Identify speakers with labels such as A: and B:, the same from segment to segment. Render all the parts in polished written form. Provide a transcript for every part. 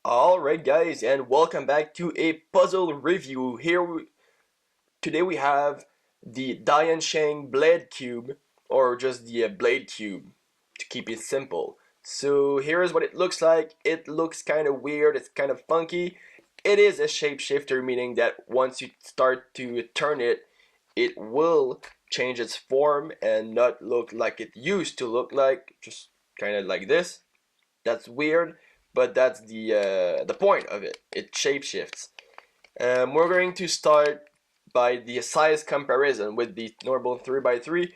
A: Alright guys, and welcome back to a puzzle review. Today we have the Dian Shang Blade Cube, or just the Blade Cube, to keep it simple. So here's what it looks like. It looks kind of weird, it's kind of funky. It is a shapeshifter, meaning that once you start to turn it, it will change its form and not look like it used to look like, just kind of like this. That's weird, but that's the point of it. It shapeshifts. We're going to start by the size comparison with the normal 3x3.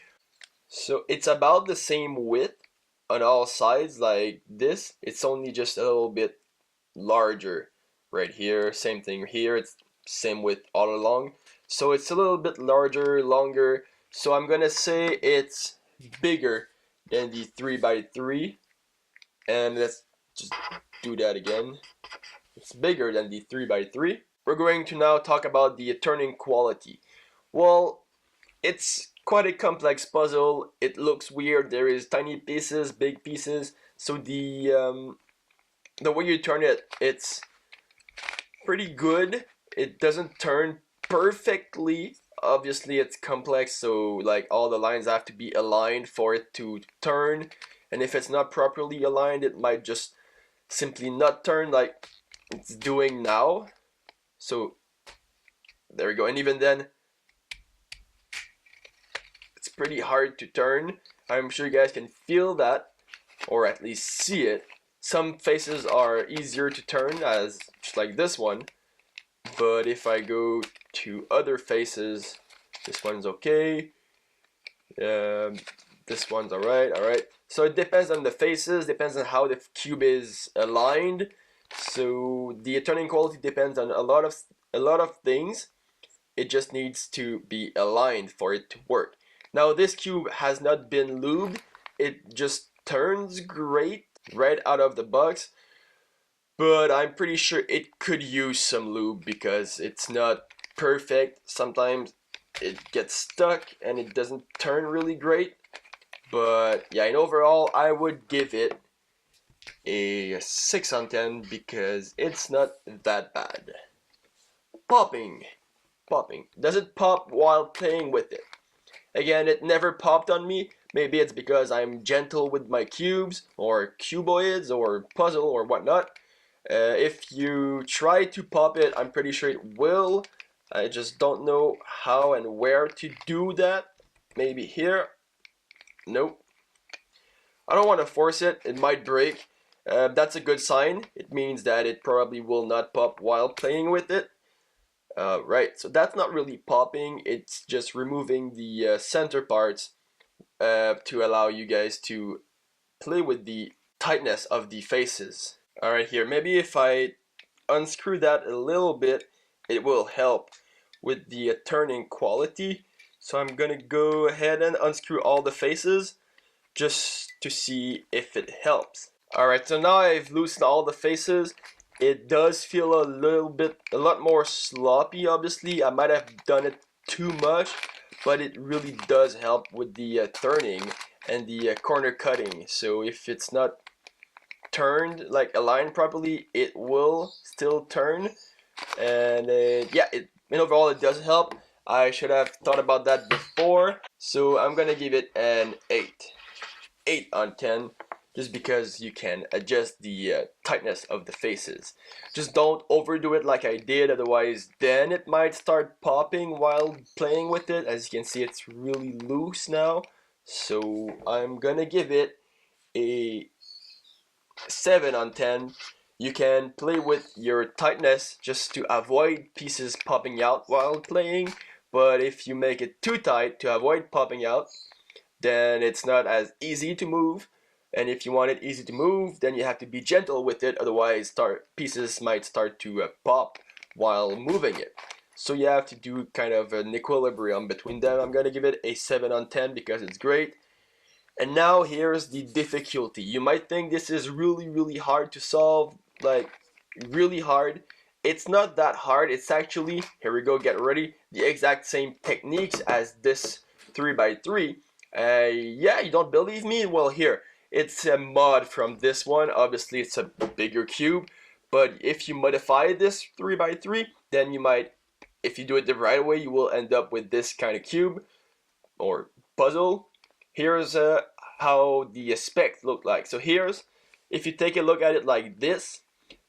A: So it's about the same width on all sides like this. It's only just a little bit larger right here. Same thing here. It's same width all along. So it's a little bit larger, longer. So I'm gonna say it's bigger than the 3x3. And let's just do that again. It's bigger than the 3x3. We're going to now talk about the turning quality. Well, it's quite a complex puzzle. It looks weird. There is tiny pieces, big pieces. So the way you turn it, it's pretty good. It doesn't turn perfectly. Obviously, it's complex, so like all the lines have to be aligned for it to turn. And if it's not properly aligned, it might just simply not turn like it's doing now. So there we go. And even then, it's pretty hard to turn. I'm sure you guys can feel that, or at least see it. Some faces are easier to turn, as just like this one. But if I go to other faces, this one's okay. This one's alright. So it depends on the faces, depends on how the cube is aligned. So the turning quality depends on a lot of things. It just needs to be aligned for it to work. Now this cube has not been lubed. It just turns great right out of the box. But I'm pretty sure it could use some lube because it's not perfect. Sometimes it gets stuck and it doesn't turn really great. But yeah, in overall, I would give it a 6 on 10 because it's not that bad. Popping. Does it pop while playing with it? Again, it never popped on me. Maybe it's because I'm gentle with my cubes or cuboids or puzzle or whatnot. If you try to pop it, I'm pretty sure it will. I just don't know how and where to do that. Maybe here. Nope. I don't want to force it. It might break. That's a good sign. It means that it probably will not pop while playing with it. Right, so that's not really popping. It's just removing the center parts to allow you guys to play with the tightness of the faces. Alright, here, maybe if I unscrew that a little bit, it will help with the turning quality. So I'm gonna go ahead and unscrew all the faces just to see if it helps. Alright, so now I've loosened all the faces. It does feel a lot more sloppy, obviously. I might have done it too much, but it really does help with the turning and the corner cutting. So if it's not turned, like aligned properly, it will still turn. And yeah, in overall it does help. I should have thought about that before. So I'm gonna give it an 8 on 10, just because you can adjust the tightness of the faces. Just don't overdo it like I did, otherwise then it might start popping while playing with it. As you can see, it's really loose now. So I'm gonna give it a 7 on 10. You can play with your tightness just to avoid pieces popping out while playing, but if you make it too tight to avoid popping out, then it's not as easy to move. And if you want it easy to move, then you have to be gentle with it, otherwise pieces might start to pop while moving it. So you have to do kind of an equilibrium between them. I'm gonna give it a 7 on 10 because it's great. And now here's the difficulty. You might think this is really hard to solve, like really hard. It's not that hard. It's actually, here we go, get ready, the exact same techniques as this 3x3. Yeah, you don't believe me? Well, here, it's a mod from this one. Obviously, it's a bigger cube, But if you modify this 3x3, then you might, if you do it the right way, you will end up with this kind of cube or puzzle. Here's how the spec look like. So here's, if you take a look at it like this,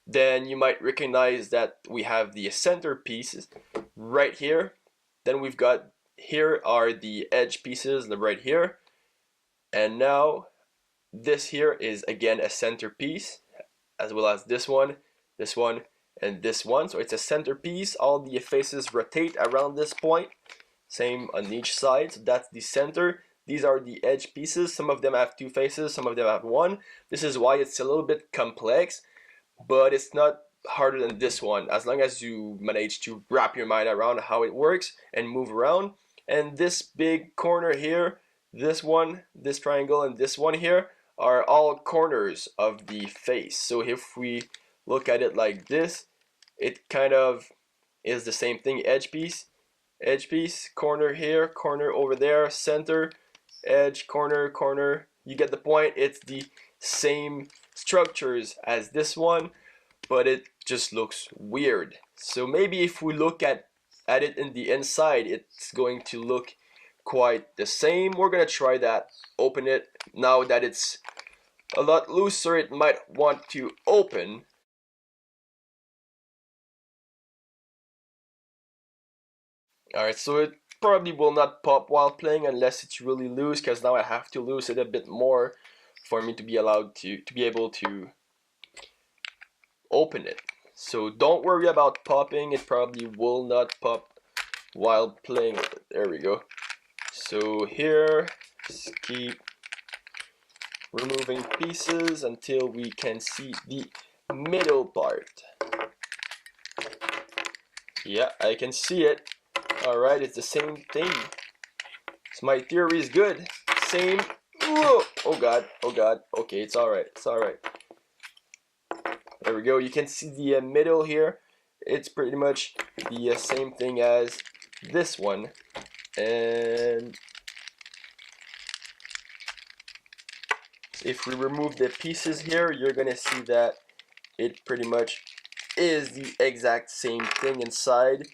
A: then you might recognize that we have the center pieces right here. Then we've got, here are the edge pieces right here. And now this here is again a center piece, as well as this one, and this one. So it's a centerpiece. All the faces rotate around this point. Same on each side. So that's the center. These are the edge pieces. Some of them have two faces, some of them have one. This is why it's a little bit complex, but it's not harder than this one, as long as you manage to wrap your mind around how it works and move around. And this big corner here, this one, this triangle, and this one here are all corners of the face. So if we look at it like this, it kind of is the same thing. Edge piece, corner here, corner over there, center, edge, corner, corner. You get the point. It's the same structures as this one, but it just looks weird. So maybe if we look at it in the inside, it's going to look quite the same. We're gonna try that. Open it. Now that it's a lot looser, it might want to open. Alright, so it probably will not pop while playing unless it's really loose, because now I have to loose it a bit more for me to be allowed to be able to open it. So don't worry about popping, it probably will not pop while playing with it. There we go. So here, just keep removing pieces until we can see the middle part. Yeah, I can see it. Alright, it's the same thing. So my theory is good. Same. Whoa. Oh god, oh god. Okay, it's alright, it's alright. There we go. You can see the middle here. It's pretty much the same thing as this one. And if we remove the pieces here, you're gonna see that it pretty much is the exact same thing inside,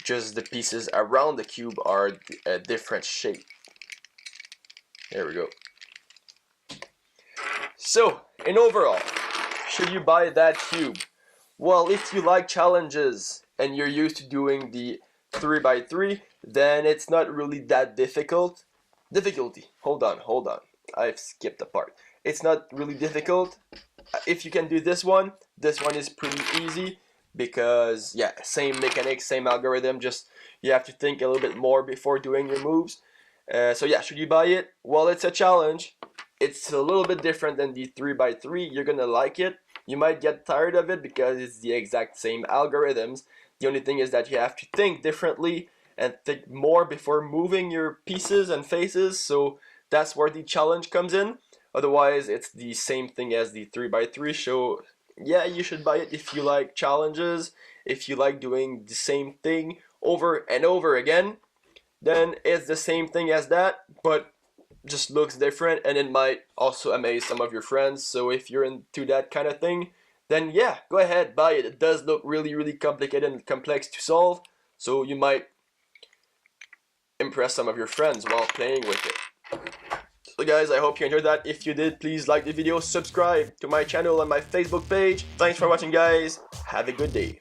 A: just the pieces around the cube are a different shape. There we go. So, in overall, should you buy that cube? Well, if you like challenges and you're used to doing the 3x3, then it's not really that difficult. Hold on. I've skipped a part. It's not really difficult. If you can do this one is pretty easy, because yeah, same mechanics, same algorithm, just you have to think a little bit more before doing your moves. So yeah, should you buy it? Well, it's a challenge. It's a little bit different than the 3x3. You're gonna like it. You might get tired of it because it's the exact same algorithms. The only thing is that you have to think differently and think more before moving your pieces and faces. So that's where the challenge comes in. Otherwise, it's the same thing as the 3x3. So yeah, you should buy it if you like challenges, if you like doing the same thing over and over again. Then it's the same thing as that, but just looks different, and it might also amaze some of your friends. So if you're into that kind of thing, then yeah, go ahead, buy it. It does look really, really complicated and complex to solve, so you might impress some of your friends while playing with it. So guys, I hope you enjoyed that. If you did, please like the video, subscribe to my channel and my Facebook page. Thanks for watching, guys. Have a good day.